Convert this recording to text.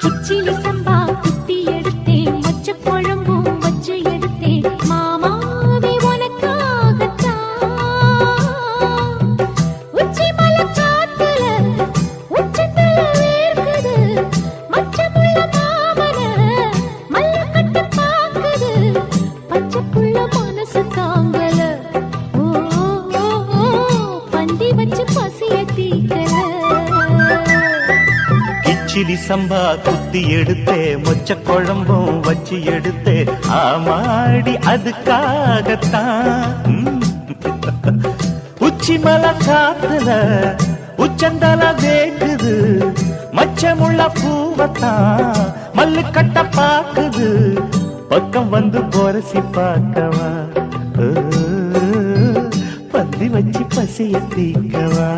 கிச்சிலி சம்பா குத்தி எடுத்தேன், மொச்ச குழம்பும் வச்சு எடுத்தேன், மாமாவே உனக்காகத்தான். உச்சி மலை காத்துல உச்சத்தல வேர்க்குது, மச்சமுள்ள மாமன மல்ல கட்ட பாக்குது, பச்சைப்புள்ள மனசு தாங்கல. ஓ ஓ, ஓ, பந்தி வச்சு பசிய தீக்கல. கிச்சிலி சம்பா குத்தி எடுத்தே, மொச்ச குழம்பும் வச்சு எடுத்தே, ஆமாடி அதுக்காகத்தான். உச்சி மலை காத்துல உச்சந்தல வேக்குது, மச்சமுள்ள பூவத்தான் மல்லு கட்ட பாக்குது, பக்கம் வந்து பொரசி பார்க்கவா, பந்தி வச்சு பசிய தீக்கவா.